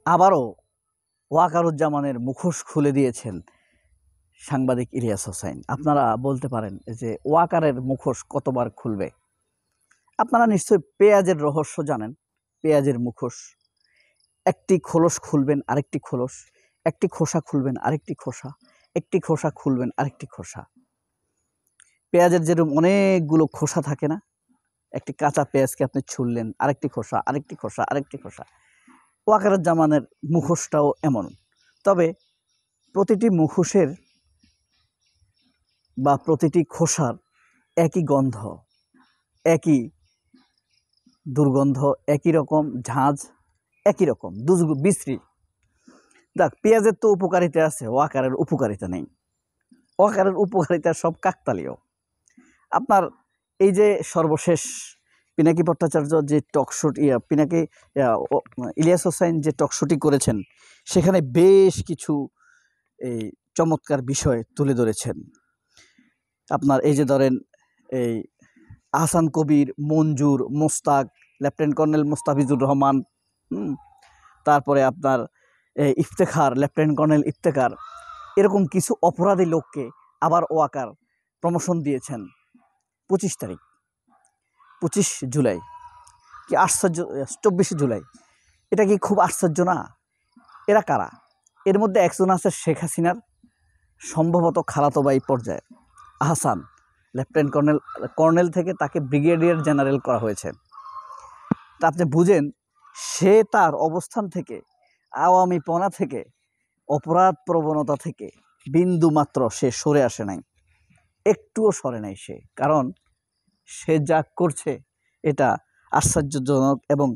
আবারও ওয়াকারুজ্জামানের মুখোশ খুলে দিয়েছেন সাংবাদিক ইলিয়াস হোসাইন। আপনারা বলতে পারেন যে ওয়াকারের মুখোশ কতবার খুলবে? আপনারা নিশ্চয়ই পেঁয়াজের রহস্য জানেন। পেঁয়াজের মুখোশ, একটি খোলস খুলবেন আরেকটি খোলস, একটি খোসা খুলবেন আরেকটি খোসা, একটি খোসা খুলবেন আরেকটি খোসা। পেঁয়াজের যেরকম অনেকগুলো খোসা থাকে না, একটি কাঁচা পেঁয়াজকে আপনি ছুললেন, আরেকটি খোসা, আরেকটি খোসা, আরেকটি খোসা। ওয়াকারুজ্জামানের মুখোশটাও এমন। তবে প্রতিটি মুখোশের বা প্রতিটি খোসার একই গন্ধ, একই দুর্গন্ধ, একই রকম ঝাঁজ, একই রকম বিশ্রী। দেখ, পেঁয়াজের তো উপকারিতা আছে, ওয়াকারের উপকারিতা নেই। ওয়াকারের উপকারিতা সব কাকতালীয়। আপনার এই যে সর্বশেষ পিনাকি ভট্টাচার্য যে টকশোটি পিনাকি ইলিয়াস হোসাইন যে টকশোটি করেছেন, সেখানে বেশ কিছু এই চমৎকার বিষয় তুলে ধরেছেন। আপনার এই যে ধরেন এই আহসান কবির, মঞ্জুর, মোস্তাক, লেফটেন্যান্ট কর্নেল মোস্তাফিজুর রহমান, তারপরে আপনার ইফতেখার, লেফটেন্যান্ট কর্নেল ইফতেখার, এরকম কিছু অপরাধী লোককে আবার ওয়াকার প্রমোশন দিয়েছেন 25 তারিখ, 25 জুলাই। কি আশ্চর্য! 24 জুলাই। এটা কি খুব আশ্চর্য না? এরা কারা? এর মধ্যে একজন আছে শেখ হাসিনার সম্ভবত খালাতো ভাই পর্যায়ে আহসান, লেফটেন্যান্ট কর্নেল থেকে তাকে ব্রিগেডিয়ার জেনারেল করা হয়েছে। তা আপনি বুঝেন, সে তার অবস্থান থেকে, আওয়ামীপনা থেকে, অপরাধ প্রবণতা থেকে বিন্দু মাত্র সে সরে আসে নাই, একটুও সরে নাই সে। কারণ সে যা করছে এটা আশ্চর্যজনক এবং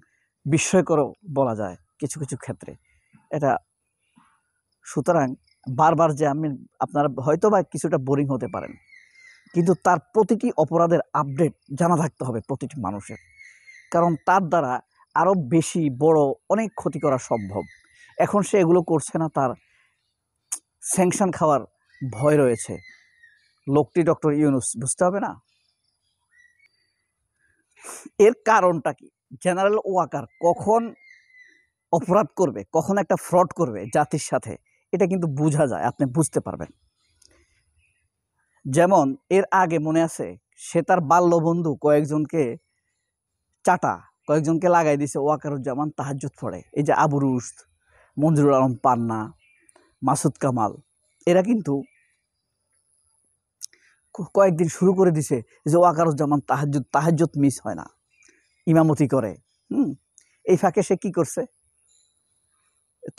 বিস্ময়কর বলা যায় কিছু কিছু ক্ষেত্রে এটা। সুতরাং বারবার যে আপনারা হয়তো বা কিছুটা বোরিং হতে পারেন, কিন্তু তার প্রতিটি অপরাধের আপডেট জানা থাকতে হবে প্রতিটি মানুষের। কারণ তার দ্বারা আরও বেশি বড় অনেক ক্ষতি করা সম্ভব। এখন সে এগুলো করছে না, তার স্যাংশন খাওয়ার ভয় রয়েছে। লোকটি ডক্টর ইউনূস, বুঝতে হবে না? এর কারণটা কি? জেনারেল ওয়াকার কখন অপরাধ করবে, কখন একটা ফ্রড করবে জাতির সাথে, এটা কিন্তু বোঝা যায়, আপনি বুঝতে পারবেন। যেমন এর আগে মনে আছে, সে তার বাল্যবন্ধু কয়েকজনকে লাগাই দিছে ওয়াকারুজ্জামান তাহাজ্জুদ পড়ে। এই যে আবু রুশদ, মঞ্জুরুল আলম পান্না, মাসুদ কামাল, এরা কিন্তু কয়েকদিন শুরু করে দিছে যে ওয়াকারুজ্জামান তাহাজ্জুদ মিস হয় না, ইমামতি করে। এই ফাঁকে সে কি করছে?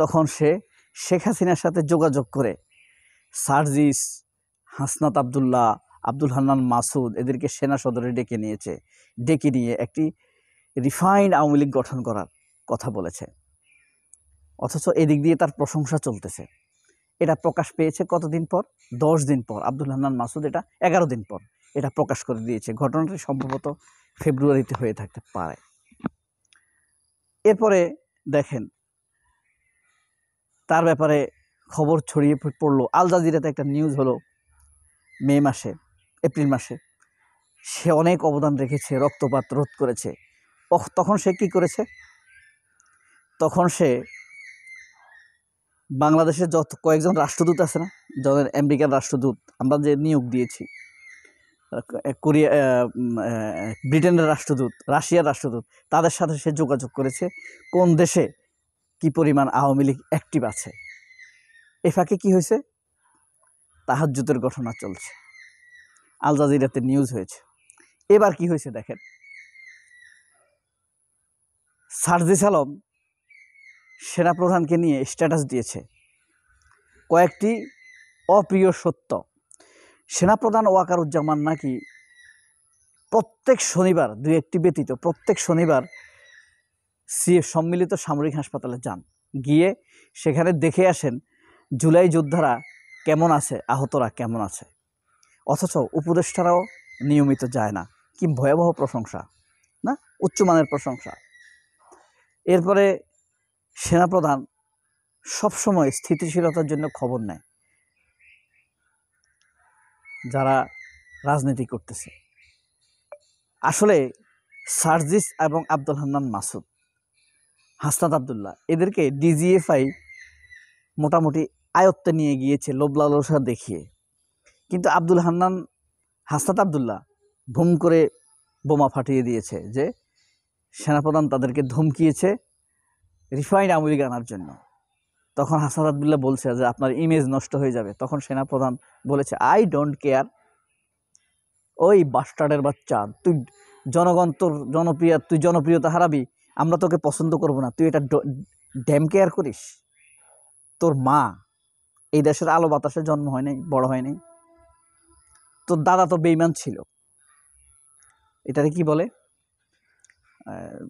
তখন সে শেখ হাসিনার সাথে যোগাযোগ করে সার্জিস, হাসনাত আবদুল্লাহ, আব্দুল হান্নান মাসুদ, এদেরকে সেনা সদরে ডেকে নিয়ে একটি রিফাইন্ড আওয়ামী লীগ গঠন করার কথা বলেছে। অথচ এদিক দিয়ে তার প্রশংসা চলতেছে। এটা প্রকাশ পেয়েছে কতদিন পর? 10 দিন পর। আব্দুল হান্নান মাসুদ এটা 11 দিন পর এটা প্রকাশ করে দিয়েছে। ঘটনাটি সম্ভবত ফেব্রুয়ারিতে হয়ে থাকতে পারে। এরপরে দেখেন, তার ব্যাপারে খবর ছড়িয়ে পড়লো। আল জাজিরাতে একটা নিউজ হলো এপ্রিল মাসে। সে অনেক অবদান রেখেছে, রক্তপাত রোধ করেছে। তখন সে কি করেছে? তখন সে বাংলাদেশের যত কয়েকজন রাষ্ট্রদূত আছে না, যাদের আমেরিকার রাষ্ট্রদূত আমরা যে নিয়োগ দিয়েছি, ব্রিটেনের রাষ্ট্রদূত, রাশিয়ার রাষ্ট্রদূত, তাদের সাথে সে যোগাযোগ করেছে কোন দেশে কি পরিমাণ আওয়ামী লীগ অ্যাক্টিভ আছে। এ ফাঁকে কি হয়েছে? তাহাজ্জুদের ঘটনা চলছে, আল জাজিরাতে নিউজ হয়েছে। এবার কি হয়েছে দেখেন, সার্জিস আলম সেনাপ্রধানকে নিয়ে স্ট্যাটাস দিয়েছে কয়েকটি অপ্রিয় সত্য। সেনাপ্রধান ওয়াকারুজ্জামান নাকি প্রত্যেক শনিবার, 2-1টি ব্যতীত প্রত্যেক শনিবার সম্মিলিত সামরিক হাসপাতালে যান, গিয়ে সেখানে দেখে আসেন জুলাই যোদ্ধারা কেমন আছে, আহতরা কেমন আছে। অথচ উপদেষ্টারাও নিয়মিত যায় না। কি ভয়াবহ প্রশংসা না, উচ্চমানের প্রশংসা। এরপরে সেনাপ্রধান সবসময় স্থিতিশীলতার জন্য খবর নেয় যারা রাজনীতি করতেছে। আসলে সার্জিস এবং আব্দুল হান্নান মাসুদ হাসনাত আবদুল্লাহ, এদেরকে ডিজিএফআই মোটামুটি আয়ত্তে নিয়ে গিয়েছে লোভ লালসা দেখিয়ে। কিন্তু আব্দুল হান্নান, হাসনাত আবদুল্লাহ ভুম করে বোমা ফাটিয়ে দিয়েছে যে সেনাপ্রধান তাদেরকে ধমকিয়েছে রিফাইন্ড আওয়ামী লীগ আনার জন্য। তখন হাসনাত আবদুল্লাহ বলছে যে আপনার ইমেজ নষ্ট হয়ে যাবে। তখন সেনাপ্রধান বলেছে আই ডোন্ট কেয়ার, ওই বাস্টার্ডের বাচ্চা, তুই জনগণ তোর জনপ্রিয়তা হারাবি, আমরা তোকে পছন্দ করব না, তুই এটা ড্যাম কেয়ার করিস? তোর মা এই দেশের আলো বাতাসে জন্ম হয় নাই, বড় হয় নাই, তোর দাদা তো বেঈমান ছিল, এটারে কি বলে,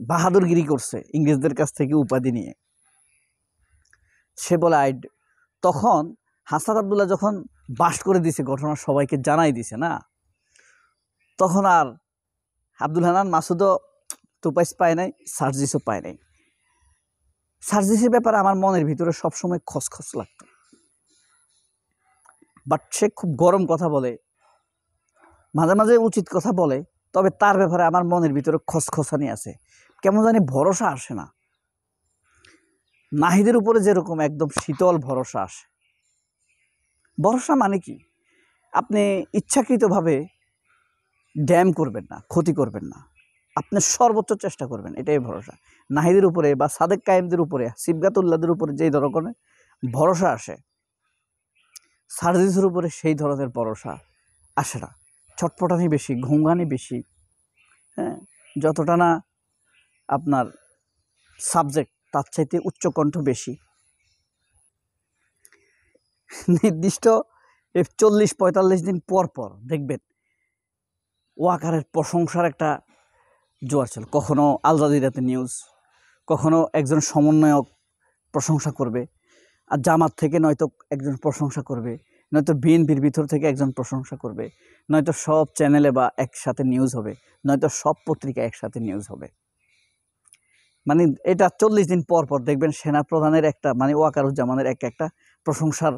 বাহাদুরগিরি করছে ইংরেজদের কাছ থেকে উপাধি নিয়ে। সে বলে তখন হাসনাত আবদুল্লাহ যখন বাস্ট করে দিছে, ঘটনা সবাইকে জানাই দিছে না, তখন আর আব্দুল হান্নান মাসুদও তুপাইস পায় নাই, সার্জিসও পায় নাই। সার্জিসের ব্যাপারে আমার মনের ভিতরে সবসময় খসখস লাগতো, বাট সে খুব গরম কথা বলে, মাঝে মাঝে উচিত কথা বলে, তবে তার ব্যাপারে আমার মনের ভিতরে খসখসানি আছে, কেমন জানি ভরসা আসে না। নাহিদের উপরে যেরকম একদম শীতল ভরসা আসে। ভরসা মানে কি, আপনি ইচ্ছাকৃতভাবে ড্যাম করবেন না, ক্ষতি করবেন না, আপনি সর্বোচ্চ চেষ্টা করবেন, এটাই ভরসা। নাহিদের উপরে বা সাদেক কায়েমদের উপরে, সিবগাতুল্লাহদের উপরে যেই ধরনের ভরসা আসে, সার্জিসের উপরে সেই ধরনের ভরসা আসে না। ছটপটানি বেশি, ঘুঙ্গানি বেশি, হ্যাঁ, যতটা না আপনার সাবজেক্ট তার চাইতে উচ্চকণ্ঠ বেশি। নির্দিষ্ট 40-45 দিন পর পর দেখবেন ওয়াকারের প্রশংসার একটা জোয়ার ছিল। কখনো আল জাজিরাতে নিউজ, কখনো একজন সমন্বয়ক প্রশংসা করবে, আর জামাত থেকে নয়তো একজন প্রশংসা করবে, নয়তো বিএনপির ভিতর থেকে একজন প্রশংসা করবে, নয়তো সব চ্যানেলে বা একসাথে নিউজ হবে, নয়তো সব পত্রিকা একসাথে নিউজ হবে। মানে এটা 40 দিন পর পর দেখবেন সেনাপ্রধানের একটা, মানে ওয়াকারুজ্জামানের একটা প্রশংসার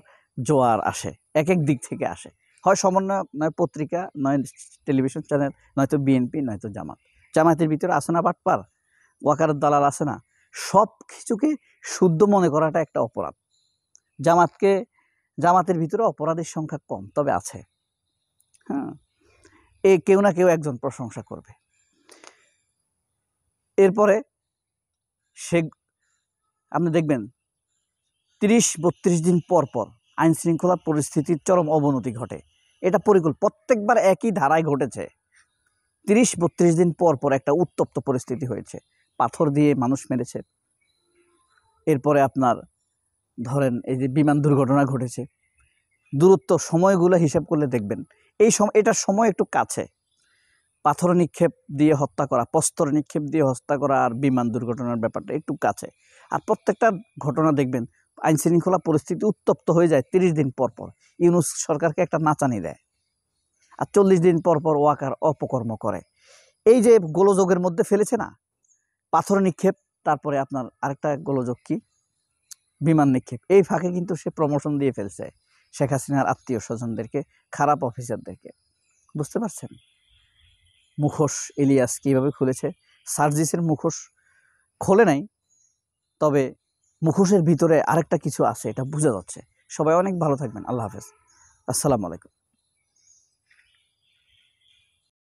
জোয়ার আসে, এক দিক থেকে আসে, হয় সমন্বয়ক, নয় পত্রিকা, নয় টেলিভিশন চ্যানেল, নয়তো বিএনপি, নয়তো জামাতের ভিতরে আসে না বাটপার, ওয়াকারের দালাল আসে না। সব কিছুকে শুদ্ধ মনে করাটা একটা অপরাধ। জামাতের ভিতরে অপরাধের সংখ্যা কম, তবে আছে, হ্যাঁ, কেউ না কেউ একজন প্রশংসা করবে। এরপরে আপনি দেখবেন 30-32 দিন পর পর আইন শৃঙ্খলা পরিস্থিতির চরম অবনতি ঘটে। এটা প্রত্যেকবার একই ধারায় ঘটেছে। 30-32 দিন পর পর একটা উত্তপ্ত পরিস্থিতি হয়েছে, পাথর দিয়ে মানুষ মেরেছে। এরপরে আপনার ধরেন এই যে বিমান দুর্ঘটনা ঘটেছে, দূরত্ব সময়গুলো হিসাব করলে দেখবেন এটার সময় একটু কাছে। পাথর নিক্ষেপ দিয়ে হত্যা করা, প্রস্তর নিক্ষেপ দিয়ে হত্যা করা আর বিমান দুর্ঘটনার ব্যাপারটা একটু কাছে। আর প্রত্যেকটা ঘটনা দেখবেন আইন শৃঙ্খলা পরিস্থিতি উত্তপ্ত হয়ে যায় 30 দিন পর পর। ইউনূস সরকারকে একটা নাচানি দেয়, আর 40 দিন পর পর ওয়াকার অপকর্ম করে। এই যে গোলযোগের মধ্যে ফেলেছে না, পাথর নিক্ষেপ, তারপরে আপনার আরেকটা গোলযোগ কি, বিমান নিক্ষেপ, এই ফাঁকে কিন্তু সে প্রমোশন দিয়ে ফেলছে শেখ হাসিনার আত্মীয় স্বজনদেরকে, খারাপ অফিসারদেরকে। বুঝতে পারছেন মুখোশ ইলিয়াস কীভাবে খুলেছে? সার্জিসের মুখোশ খোলে নাই, তবে মুখোশের ভিতরে আরেকটা কিছু আছে, এটা বোঝা যাচ্ছে। সবাই অনেক ভালো থাকবেন। আল্লাহ হাফেজ, আসসালামু আলাইকুম।